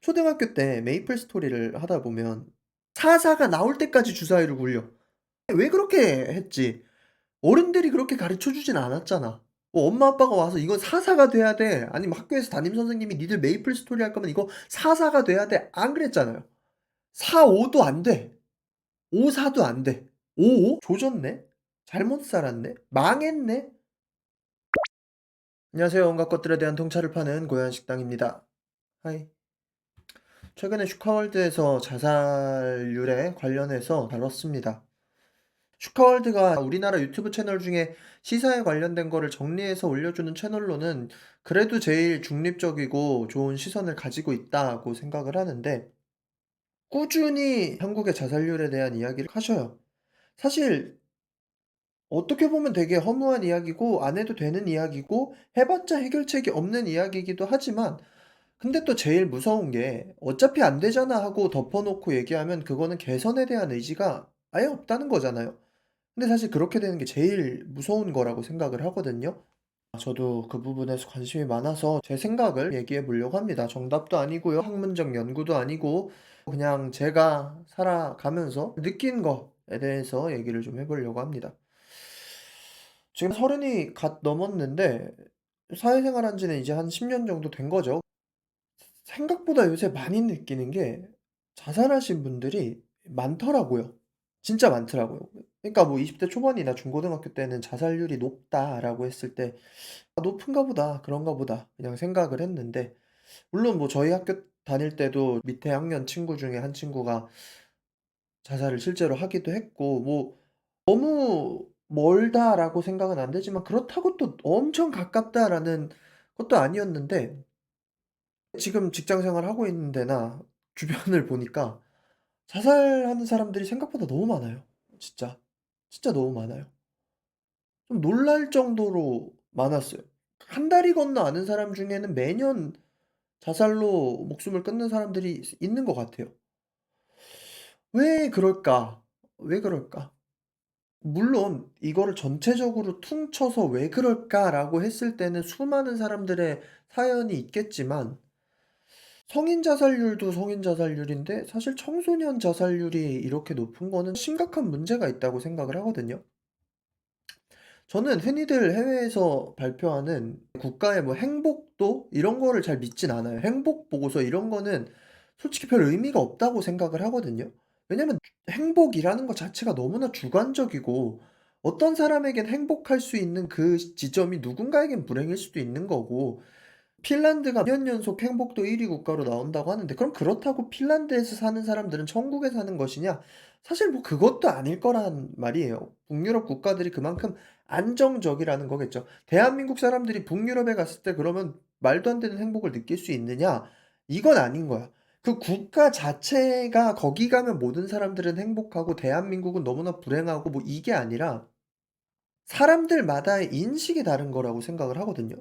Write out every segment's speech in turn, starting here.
초등학교 때 메이플 스토리를 하다 보면 사사가 나올 때까지 주사위를 굴려. 왜 그렇게 했지? 어른들이 그렇게 가르쳐 주진 않았잖아. 뭐 엄마 아빠가 와서 "이건 사사가 돼야 돼." 아니면 학교에서 담임 선생님이 "니들 메이플 스토리 할 거면 이거 사사가 돼야 돼." 안 그랬잖아요. 사오도 안 돼. 오사도 안 돼. 오오? 조졌네? 잘못 살았네? 망했네? 안녕하세요. 온갖 것들에 대한 통찰을 파는 고요한 식당입니다. 하이. 최근에 슈카월드에서 자살률에 관련해서 다뤘습니다. 슈카월드가 우리나라 유튜브 채널 중에 시사에 관련된 거를 정리해서 올려주는 채널로는 그래도 제일 중립적이고 좋은 시선을 가지고 있다고 생각을 하는데, 꾸준히 한국의 자살률에 대한 이야기를 하셔요. 사실 어떻게 보면 되게 허무한 이야기고 안 해도 되는 이야기고 해 봤자 해결책이 없는 이야기이기도 하지만, 근데 또 제일 무서운 게 '어차피 안 되잖아.' 하고 덮어 놓고 얘기하면 그거는 개선에 대한 의지가 아예 없다는 거잖아요. 근데 사실 그렇게 되는 게 제일 무서운 거라고 생각을 하거든요. 저도 그 부분에서 관심이 많아서 제 생각을 얘기해 보려고 합니다. 정답도 아니고요. 학문적 연구도 아니고 그냥 제가 살아가면서 느낀 거에 대해서 얘기를 좀 해 보려고 합니다. 지금 30이 갓 넘었는데 사회생활 한 지는 이제 한 10년 정도 된 거죠. 생각보다 요새 많이 느끼는 게 자살하신 분들이 많더라고요. 진짜 많더라고요. 그러니까 뭐 20대 초반이나 중고등학교 때는 '자살률이 높다.'라고 했을 때 '아 높은가 보다. 그런가 보다.' 그냥 생각을 했는데, 물론 뭐 저희 학교 다닐 때도 밑에 학년 친구 중에 한 친구가 자살을 실제로 하기도 했고, 뭐 '너무 멀다.'라고 생각은 안 되지만 그렇다고 또 '엄청 가깝다.'라는 것도 아니었는데, 지금 직장 생활하고 있는 데나 주변을 보니까 자살하는 사람들이 생각보다 너무 많아요. 진짜. 진짜 너무 많아요. 좀 놀랄 정도로 많았어요. 한 달이 건너 아는 사람 중에는 매년 자살로 목숨을 끊는 사람들이 있는 것 같아요. 왜 그럴까? 왜 그럴까? 물론 이거를 전체적으로 퉁쳐서 '왜 그럴까?'라고 했을 때는 수많은 사람들의 사연이 있겠지만, 성인 자살률도 성인 자살률인데 사실 청소년 자살률이 이렇게 높은 거는 심각한 문제가 있다고 생각을 하거든요. 저는 흔히들 해외에서 발표하는 국가의 뭐 행복도 이런 거를 잘 믿진 않아요. 행복 보고서 이런 거는 솔직히 별 의미가 없다고 생각을 하거든요. 왜냐면 행복이라는 것 자체가 너무나 주관적이고, 어떤 사람에겐 행복할 수 있는 그 지점이 누군가에겐 불행일 수도 있는 거고, 핀란드가 2년 연속 행복도 1위 국가로 나온다고 하는데, 그럼 그렇다고 핀란드에서 사는 사람들은 천국에 사는 것이냐? 사실 뭐 그것도 아닐 거란 말이에요. 북유럽 국가들이 그만큼 안정적이라는 거겠죠. 대한민국 사람들이 북유럽에 갔을 때 그러면 말도 안 되는 행복을 느낄 수 있느냐? 이건 아닌 거야. 그 국가 자체가 거기 가면 모든 사람들은 행복하고 대한민국은 너무나 불행하고 뭐 이게 아니라 사람들마다의 인식이 다른 거라고 생각을 하거든요.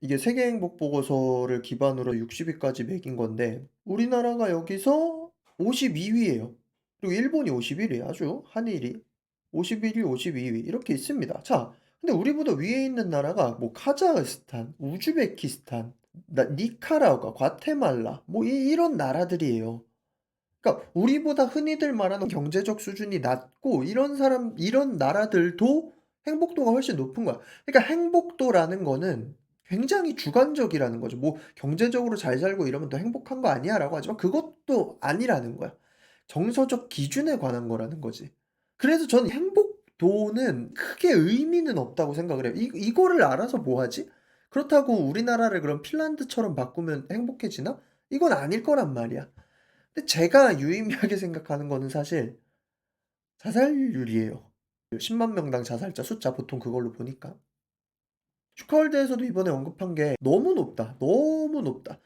이게 세계 행복 보고서를 기반으로 60 위까지 매긴 건데 우리나라가 여기서 52 위예요. 그리고 일본이 51 위, 아주 한일이 51 위, 52위 이렇게 있습니다. 자, 근데 우리보다 위에 있는 나라가 뭐 카자흐스탄, 우즈베키스탄, 니카라과, 과테말라 뭐 이런 나라들이에요. 그러니까 우리보다 흔히들 말하는 경제적 수준이 낮고 이런 나라들도 행복도가 훨씬 높은 거야. 그러니까 행복도라는 거는 굉장히 주관적이라는 거죠. 뭐 "경제적으로 잘 살고 이러면 너 행복한 거 아니야?"라고 하지만 그것도 아니라는 거야. 정서적 기준에 관한 거라는 거지. 그래서 저는 행복도는 크게 의미는 없다고 생각을 해요. 이거를 알아서 뭐 하지? 그렇다고 우리나라를 그럼 핀란드처럼 바꾸면 행복해지나? 이건 아닐 거란 말이야. 근데 제가 유의미하게 생각하는 거는 사실 자살률이에요. 그 10만 명당 자살자 숫자 보통 그걸로 보니까. 슈카월드에서도 이번에 언급한 게 "너무 높다. 너무 높다."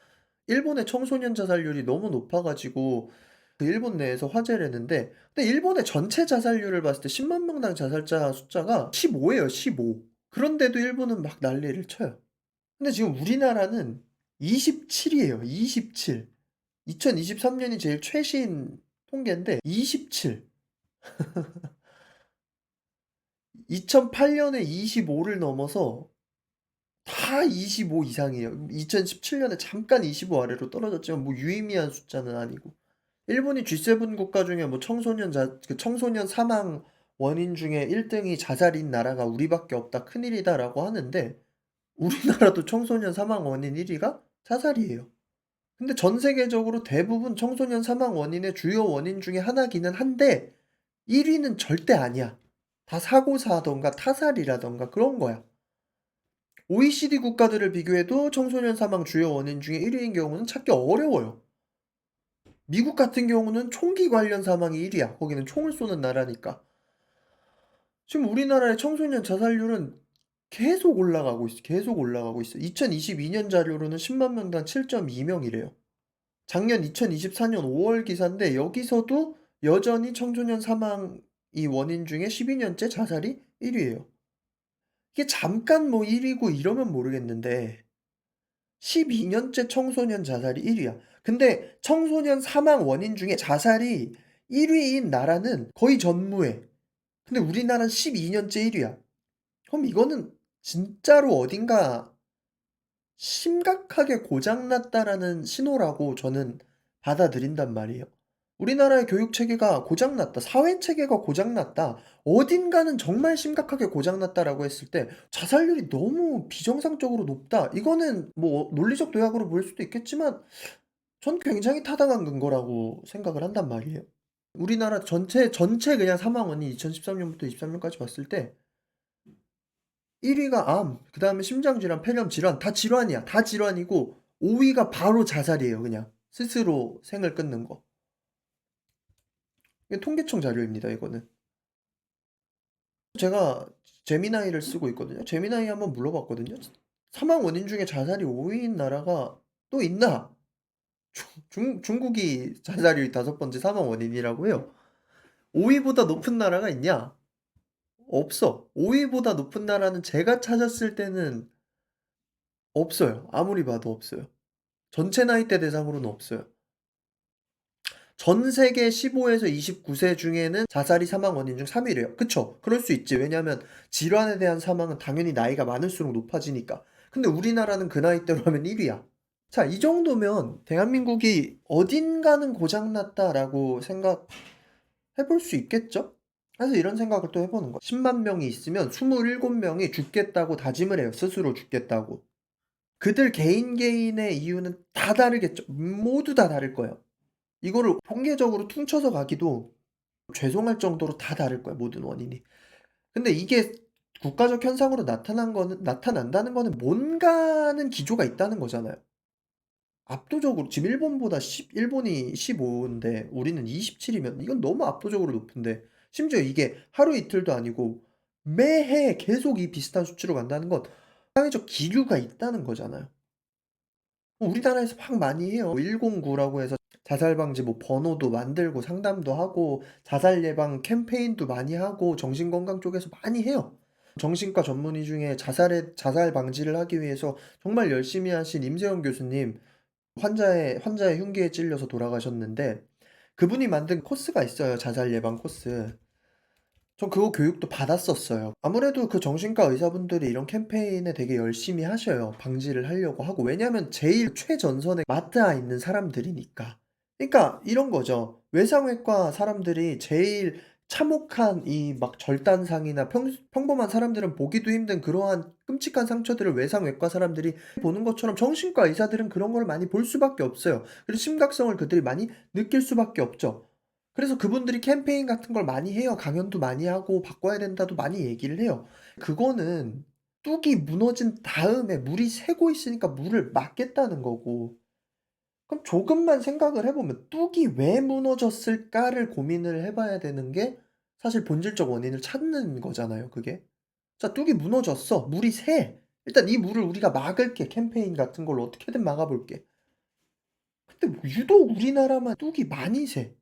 일본의 청소년 자살률이 너무 높아 가지고 그 일본 내에서 화제라는데, 근데 일본의 전체 자살률을 봤을 때 10만 명당 자살자 숫자가 15 예요, 15. 그런데도 일본은 막 난리를 쳐요. 근데 지금 우리나라는 27 이에요, 27. 2023 년이 제일 최신 통계인데 27. 2008 년에 25를 넘어서 다 25 이상이에요. 2017년에 잠깐 25 아래로 떨어졌지만 뭐 유의미한 숫자는 아니고. 일본이 G7 국가 중에 뭐 청소년 사망 원인 중에 1 등이 자살인 나라가 우리밖에 없다. 큰일이다라고 하는데 우리나라도 청소년 사망 원인 1 위가 자살이에요. 근데 전 세계적으로 대부분 청소년 사망 원인의 주요 원인 중에 하나기는 한데 1 위는 절대 아니야. 다 사고사든가 타살이라든가 그런 거야. OECD 국가들을 비교해도 청소년 사망 주요 원인 중에 1 위인 경우는 찾기 어려워요. 미국 같은 경우는 총기 관련 사망이 1 위야. 거기는 총을 쏘는 나라니까. 지금 우리나라의 청소년 자살률은 계속 올라가고 있어. 계속 올라가고 있어. 2022년 자료로는 10만 명당 7.2 명이래요. 작년 2024년 5월 기사인데 여기서도 여전히 청소년 사망이 원인 중에 12년째 자살이 1 위예요. 이게 잠깐 뭐 1 위고 이러면 모르겠는데 12년째 청소년 자살이 1 위야. 근데 청소년 사망 원인 중에 자살이 1 위인 나라는 거의 전무해. 근데 우리나라는 12년째 1 위야. 그럼 이거는 진짜로 어딘가 심각하게 고장 났다라는 신호라고 저는 받아들인단 말이에요. 우리나라의 교육 체계가 고장 났다. 사회 체계가 고장 났다. 어딘가는 정말 심각하게 고장 났다라고 했을 때 자살률이 너무 비정상적으로 높다. 이거는 뭐 논리적 도약으로 보일 수도 있겠지만 전 굉장히 타당한 근거라고 생각을 한단 말이에요. 우리나라 전체 그냥 사망 원인 2013 년부터 23 년까지 봤을 때 1 위가 암, 그다음에 심장질환, 폐렴 질환 다 질환이야. 다 질환이고 5 위가 바로 자살이에요 그냥. 스스로 생을 끊는 거. 이게 통계청 자료입니다 이거는. 제가 제미나이를 쓰고 있거든요. 제미나이에 한번 물어봤거든요. 사망 원인 중에 자살이 5 위인 나라가 또 있나? 중국이 자살이 5 번째 사망 원인이라고 해요. 5 위보다 높은 나라가 있냐? 없어. 5 위보다 높은 나라는 제가 찾았을 때는 없어요. 아무리 봐도 없어요. 전체 나이대 대상으로는 없어요. 전 세계 15에서 29세 중에는 자살이 사망 원인 중 3 위래요. 그쵸. 그럴 수 있지. 왜냐하면 질환에 대한 사망은 당연히 나이가 많을수록 높아지니까. 근데 우리나라는 그 나이대로 하면 1 위야. 자, 이 정도면 '대한민국이 어딘가는 고장 났다.'라고 생각해 볼 수 있겠죠? 그래서 이런 생각을 또 해 보는 거야. 10만 명이 있으면 27 명이 죽겠다고 다짐을 해요, 스스로 죽겠다고. 그들 개인 개인의 이유는 다 다르겠죠. 모두 다 다를 거예요. 이거를 통계적으로 퉁쳐서 가기도 죄송할 정도로 다 다를 거야, 모든 원인이. 근데 이게 국가적 현상으로 나타난다는 거는 뭔가는 기조가 있다는 거잖아요. 압도적으로 지금 일본이 15 인데 우리는 27 이면 이건 너무 압도적으로 높은데 심지어 이게 하루 이틀도 아니고 매해 계속 이 비슷한 수치로 간다는 건 사회적 기류가 있다는 거잖아요. 우리나라에서 막 많이 해요. 109라고 해서 자살 방지 뭐 번호도 만들고 상담도 하고 자살 예방 캠페인도 많이 하고 정신건강 쪽에서 많이 해요. 정신과 전문의 중에 자살 방지를 하기 위해서 정말 열심히 하신 임세영 교수님 환자의 흉기에 찔려서 돌아가셨는데 그분이 만든 코스가 있어요, 자살 예방 코스. 전 그거 교육도 받았었어요. 아무래도 그 정신과 의사분들이 이런 캠페인에 되게 열심히 하셔요. 방지를 하려고 하고. 왜냐하면 제일 최전선에 맞닿아 있는 사람들이니까. 그러니까 이런 거죠. 외상외과 사람들이 제일 참혹한 이 막 절단상이나 평범한 사람들은 보기도 힘든 그러한 끔찍한 상처들을 외상외과 사람들이 보는 것처럼 정신과 의사들은 그런 걸 많이 볼 수밖에 없어요. 그리고 심각성을 그들이 많이 느낄 수밖에 없죠. 그래서 그분들이 캠페인 같은 걸 많이 해요. 강연도 많이 하고 바꿔야 된다도 많이 얘기를 해요. 그거는 뚝이 무너진 다음에 물이 새고 있으니까 물을 막겠다는 거고. 그럼 조금만 생각을 해 보면 '뚝이 왜 무너졌을까?'를 고민을 해 봐야 되는 게 사실 본질적 원인을 찾는 거잖아요 그게. 자, 뚝이 무너졌어. 물이 새. 일단 이 물을 우리가 막을게. 캠페인 같은 걸로 어떻게든 막아 볼게. 근데 뭐 유독 우리나라만 뚝이 많이 새.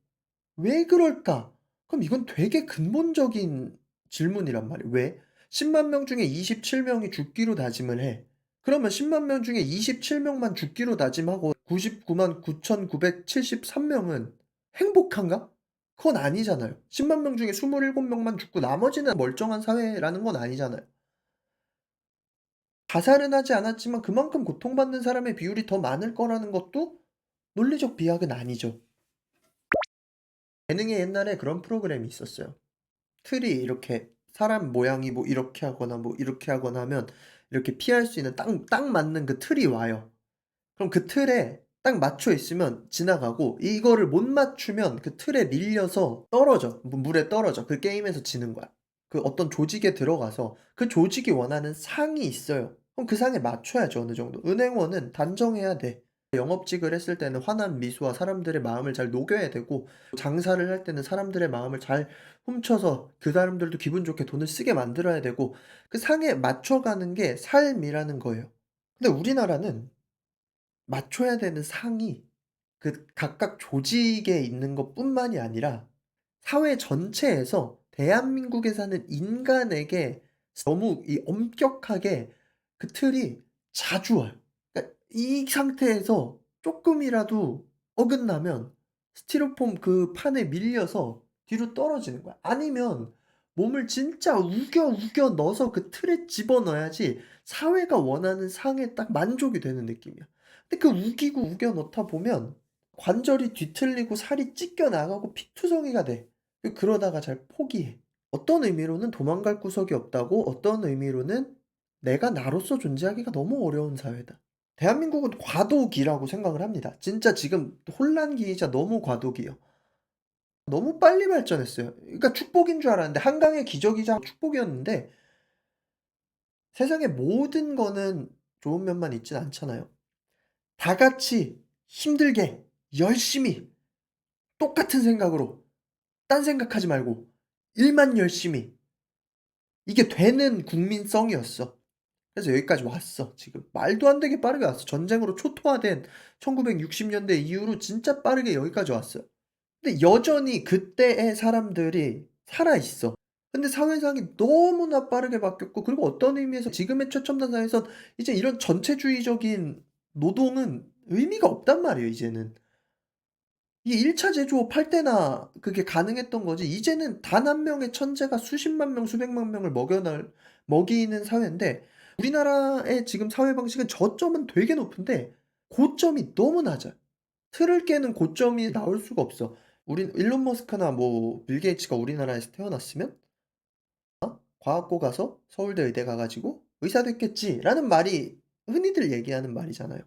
왜 그럴까? 그럼 이건 되게 근본적인 질문이란 말이에요. 왜? 10만 명 중에 27 명이 죽기로 다짐을 해. 그러면 10만 명 중에 27 명만 죽기로 다짐하고 99만 9,973 명은 행복한가? 그건 아니잖아요. 10만 명 중에 27 명만 죽고 나머지는 멀쩡한 사회라는 건 아니잖아요. 자살은 하지 않았지만 그만큼 고통받는 사람의 비율이 더 많을 거라는 것도 논리적 비약은 아니죠. 예능에 옛날에 그런 프로그램이 있었어요. 틀이 이렇게 사람 모양이 뭐 이렇게 하거나 뭐 이렇게 하거나 하면 이렇게 피할 수 있는 딱 맞는 그 틀이 와요. 그럼 그 틀에 딱 맞춰 있으면 지나가고 이거를 못 맞추면 그 틀에 밀려서 떨어져. 물에 떨어져. 그 게임에서 지는 거야. 그 어떤 조직에 들어가서 그 조직이 원하는 상이 있어요. 그럼 그 상에 맞춰야죠, 어느 정도. 은행원은 단정해야 돼. 영업직을 했을 때는 환한 미소와 사람들의 마음을 잘 녹여야 되고 장사를 할 때는 사람들의 마음을 잘 훔쳐서 그 사람들도 기분 좋게 돈을 쓰게 만들어야 되고 그 상에 맞춰가는 게 삶이라는 거예요. 근데 우리나라는 맞춰야 되는 상이 그 각각 조직에 있는 것뿐만이 아니라 사회 전체에서 대한민국에 사는 인간에게 너무 이 엄격하게 그 틀이 자주 와요. 그러니까 이 상태에서 쪼끔이라도 어긋나면 스티로폼 그 판에 밀려서 뒤로 떨어지는 거야. 아니면 몸을 진짜 우겨 넣어서 그 틀에 집어넣어야지 사회가 원하는 상에 딱 만족이 되는 느낌이야. 근데 그 우기고 우겨 넣다 보면 관절이 뒤틀리고 살이 찢겨 나가고 피투성이가 돼. 그러다가 잘 포기해. 어떤 의미로는 도망갈 구석이 없다고 어떤 의미로는 내가 나로서 존재하기가 너무 어려운 사회다. 대한민국은 과도기라고 생각을 합니다. 진짜 지금 혼란기이자 너무 과도기예요. 너무 빨리 발전했어요. 그러니까 축복인 줄 알았는데 한강의 기적이자 축복이었는데 세상의 모든 거는 좋은 면만 있진 않잖아요. 다 같이 힘들게 열심히 똑같은 생각으로 딴 생각하지 말고 일만 열심히 이게 되는 국민성이었어. 그래서 여기까지 왔어 지금. 말도 안 되게 빠르게 왔어. 전쟁으로 초토화된 1960 년대 이후로 진짜 빠르게 여기까지 왔어요. 근데 여전히 그때의 사람들이 살아 있어. 근데 사회상이 너무나 빠르게 바뀌었고 그리고 어떤 의미에서 지금의 최첨단 사회에선 이제 이런 전체주의적인 노동은 의미가 없단 말이에요 이제는. 이 1차 제조업 할 때나 그게 가능했던 거지 이제는 단 한 명의 천재가 수십만 명 수백만 명을 먹이는 사회인데 우리나라의 지금 사회 방식은 저점은 되게 높은데 고점이 너무 낮아요. 틀을 깨는 고점이 나올 수가 없어. 우린 일론 머스크나 뭐 빌 게이츠가 우리나라에서 태어났으면 과학고 가서 서울대 의대 가 가지고 "의사 됐겠지."라는 말이 흔히들 얘기하는 말이잖아요.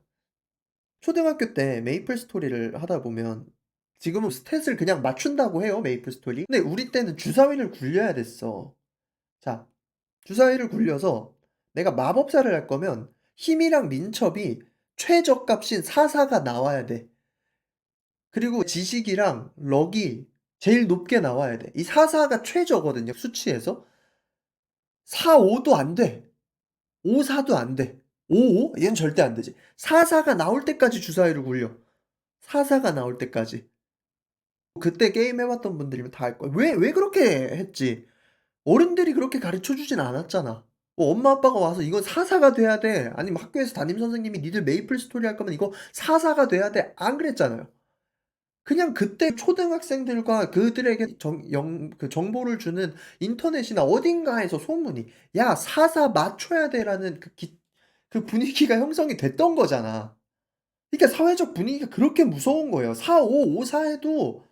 초등학교 때 메이플 스토리를 하다 보면 지금은 스탯을 그냥 맞춘다고 해요, 메이플 스토리. 근데 우리 때는 주사위를 굴려야 됐어. 자, 주사위를 굴려서 내가 마법사를 할 거면 힘이랑 민첩이 최저값인 4, 4가 나와야 돼. 그리고 지식이랑 럭이 제일 높게 나와야 돼. 이 4, 4가 최저거든요, 수치에서. 4, 5도 안 돼. 5, 4도 안 돼. 5, 5? 얘는 절대 안 되지. 4, 4가 나올 때까지 주사위를 굴려. 4, 4가 나올 때까지. 그때 게임 해 봤던 분들이면 다 알 거야. 왜 그렇게 했지? 어른들이 그렇게 가르쳐 주진 않았잖아. 뭐 엄마 아빠가 와서 "이건 사사가 돼야 돼." 아니면 학교에서 담임 선생님이 "니들 메이플 스토리 할 거면 이거 사사가 돼야 돼." 안 그랬잖아요. 그냥 그때 초등학생들과 그들에게 정보를 주는 인터넷이나 어딘가에서 소문이 "야 사사 맞춰야 돼."라는 그 분위기가 형성이 됐던 거잖아. 그러니까 사회적 분위기가 그렇게 무서운 거예요. 4, 5, 5, 4 해도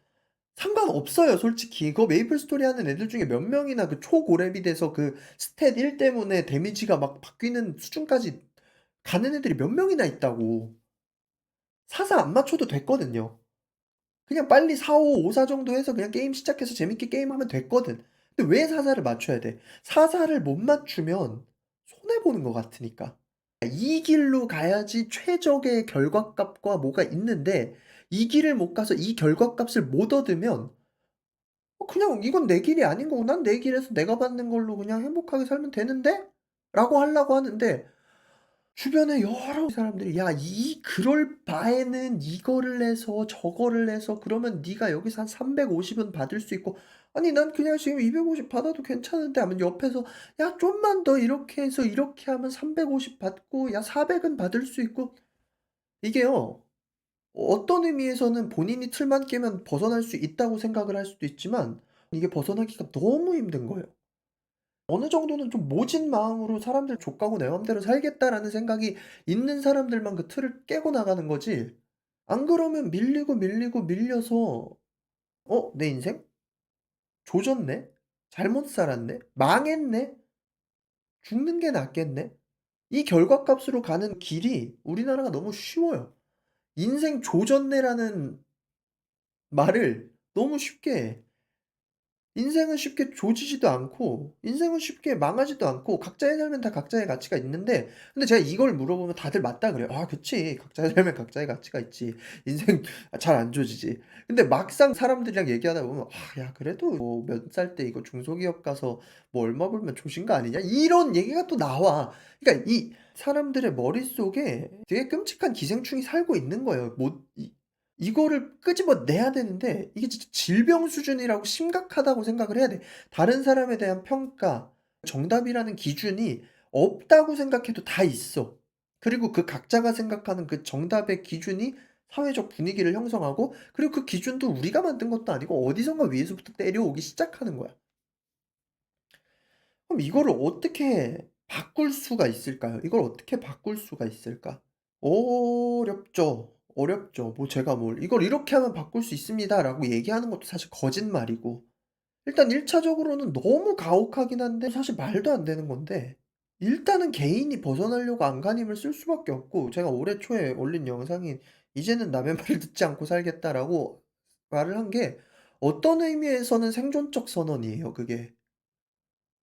상관없어요 솔직히. 그거 메이플 스토리 하는 애들 중에 몇 명이나 그 초고렙이 돼서 그 스탯 1 때문에 데미지가 막 바뀌는 수준까지 가는 애들이 몇 명이나 있다고. 4사 안 맞춰도 됐거든요. 그냥 빨리 4, 5, 5, 4 정도 해서 그냥 게임 시작해서 재밌게 게임하면 됐거든. 근데 왜 4사를 맞춰야 돼? 4사를 못 맞추면 손해 보는 것 같으니까. 이 길로 가야지 최적의 결과값과 뭐가 있는데 이 길을 못 가서 이 결과값을 못 얻으면 그냥 '이건 내 길이 아닌 거고 난 내 길에서 내가 받는 걸로 그냥 행복하게 살면 되는데?'라고 하려고 하는데 주변에 여러 사람들이 "야 그럴 바에는 이거를 해서 저거를 해서 그러면 네가 여기서 한 350은 받을 수 있고 아니 난 그냥 지금 250 받아도 괜찮은데." 하면 옆에서 "야 좀만 더 이렇게 해서 이렇게 하면 350 받고 야 400은 받을 수 있고." 이게요. 어떤 의미에서는 본인이 틀만 깨면 벗어날 수 있다고 생각을 할 수도 있지만 이게 벗어나기가 너무 힘든 거예요. 어느 정도는 좀 모진 마음으로 '사람들 족가고 내 맘대로 살겠다.'라는 생각이 있는 사람들만 그 틀을 깨고 나가는 거지, 안 그러면 밀리고, 밀리고, 밀려서 '어 내 인생 조졌네. 잘못 살았네. 망했네. 죽는 게 낫겠네.' 이 결과값으로 가는 길이 우리나라가 너무 쉬워요. '인생 조졌네.'라는 말을 너무 쉽게 해. 인생은 쉽게 조지지도 않고 인생은 쉽게 망하지도 않고 각자의 삶은 다 각자의 가치가 있는데, 근데 제가 이걸 물어보면 다들 맞다 그래요. "아 그치. 각자의 삶엔 각자의 가치가 있지. 인생 잘 안 조지지." 근데 막상 사람들이랑 얘기하다 보면 "아 야 그래도 뭐 몇 살 때 이거 중소기업 가서 뭐 얼마 벌면 조진 거 아니냐?" 이런 얘기가 또 나와. 그러니까 이 사람들의 머릿속에 되게 끔찍한 기생충이 살고 있는 거예요. 못 이거를 끄집어내야 되는데 이게 진짜 질병 수준이라고 심각하다고 생각을 해야 돼. 다른 사람에 대한 평가, 정답이라는 기준이 없다고 생각해도 다 있어. 그리고 그 각자가 생각하는 그 정답의 기준이 사회적 분위기를 형성하고, 그리고 그 기준도 우리가 만든 것도 아니고 어디선가 위에서부터 때려오기 시작하는 거야. 그럼 이거를 어떻게 바꿀 수가 있을까요? 이걸 어떻게 바꿀 수가 있을까? 어렵죠. 어렵죠. 뭐 제가 뭘 "이걸 이렇게 하면 바꿀 수 있습니다."라고 얘기하는 것도 사실 거짓말이고, 일단 1 차적으로는 너무 가혹하긴 한데 사실 말도 안 되는 건데, 일단은 개인이 벗어나려고 안간힘을 쓸 수밖에 없고, 제가 올해 초에 올린 영상인 "이제는 남의 말을 듣지 않고 살겠다."라고 말을 한 게 어떤 의미에서는 생존적 선언이에요 그게.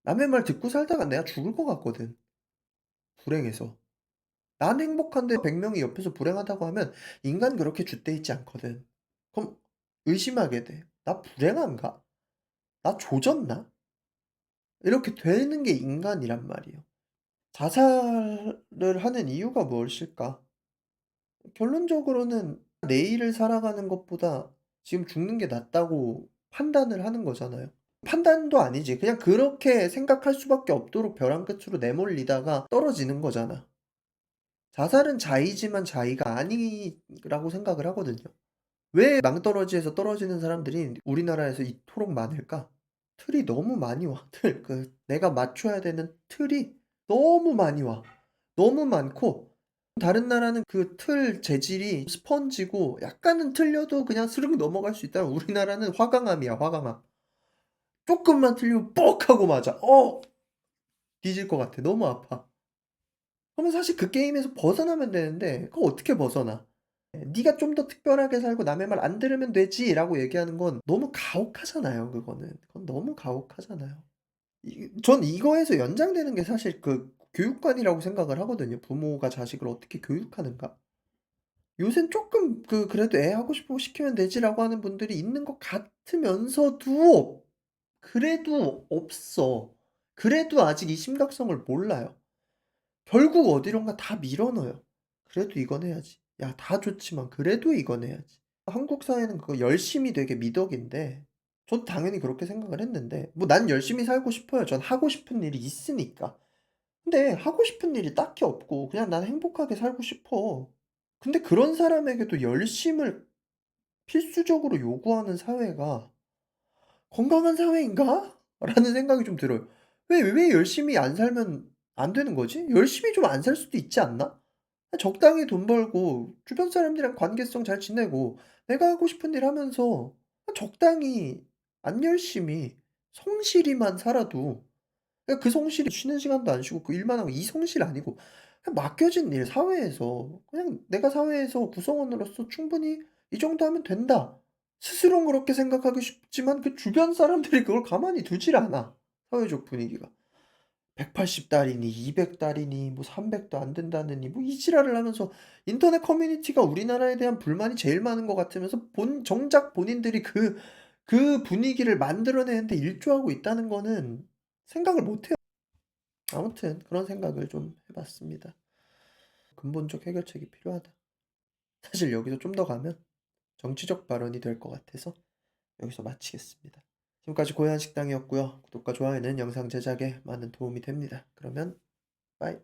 남의 말 듣고 살다가 내가 죽을 것 같거든, 불행해서. 난 행복한데 100 명이 옆에서 불행하다고 하면 인간 그렇게 줏대 있지 않거든. 그럼 의심하게 돼. '나 불행한가? 나 조졌나?' 이렇게 되는 게 인간이란 말이에요. 자살을 하는 이유가 무엇일까? 결론적으로는 내일을 살아가는 것보다 지금 죽는 게 낫다고 판단을 하는 거잖아요. 판단도 아니지. 그냥 그렇게 생각할 수밖에 없도록 벼랑 끝으로 내몰리다가 떨어지는 거잖아. 자살은 자의지만 자의가 아니라고 생각을 하거든요. 왜 낭떠러지에서 떨어지는 사람들이 우리나라에서 이토록 많을까? 틀이 너무 많이 와. 내가 맞춰야 되는 틀이 너무 많이 와. 너무 많고, 다른 나라는 그 틀 재질이 스펀지고 약간은 틀려도 그냥 스르륵 넘어갈 수 있다면 우리나라는 화강암이야, 화강암. 쪼끔만 틀리면 뻑 하고 맞아. 뒤질 것 같아. 너무 아파. 그러면 사실 그 게임에서 벗어나면 되는데 그거 어떻게 벗어나? "네가 좀 더 특별하게 살고 남의 말 안 들으면 되지."라고 얘기하는 건 너무 가혹하잖아요 그거는. 그건 너무 가혹하잖아요. 전 이거에서 연장되는 게 사실 그 교육관이라고 생각을 하거든요. 부모가 자식을 어떻게 교육하는가. 요샌 쪼끔 그래도 "애 하고 싶은 거 시키면 되지."라고 하는 분들이 있는 것 같으면서도 그래도 없어. 그래도 아직 이 심각성을 몰라요. 결국 어디론가 다 밀어 넣어요. "그래도 이건 해야지. 야 다 좋지만 그래도 이건 해야지." 한국 사회는 그거 열심이 되게 미덕인데, 전 당연히 그렇게 생각을 했는데 뭐 난 열심히 살고 싶어요. 전 하고 싶은 일이 있으니까. 근데 하고 싶은 일이 딱히 없고 그냥 '난 행복하게 살고 싶어.' 근데 그런 사람에게도 열심을 필수적으로 요구하는 사회가 '건강한 사회인가?' 라는 생각이 좀 들어요. 왜 열심히 안 살면 안 되는 거지? 열심히 좀 안 살 수도 있지 않나? 적당히 돈 벌고 주변 사람들이랑 관계성 잘 지내고 내가 하고 싶은 일 하면서 적당히 안 열심히 성실히만 살아도, 그러니까 그 성실이 쉬는 시간도 안 쉬고 그 일만 하고 이 성실 아니고 그냥 맡겨진 일 사회에서 그냥 '내가 사회에서 구성원으로서 충분히 이 정도 하면 된다.' 스스로는 그렇게 생각하기 쉽지만 그 주변 사람들이 그걸 가만히 두질 않아, 사회적 분위기가. 180 달이니 200 달이니 뭐 300도 안 된다느니 뭐 이 지랄을 하면서 인터넷 커뮤니티가 우리나라에 대한 불만이 제일 많은 것 같으면서 정작 본인들이 그 분위기를 만들어내는데 일조하고 있다는 거는 생각을 못 해요. 아무튼 그런 생각을 좀 해 봤습니다. '근본적 해결책이 필요하다.' 사실 여기서 좀 더 가면 정치적 발언이 될 것 같아서 여기서 마치겠습니다. 지금까지 고해한 식당이었고요. 구독과 좋아요는 영상 제작에 많은 도움이 됩니다. 그러면 빠이.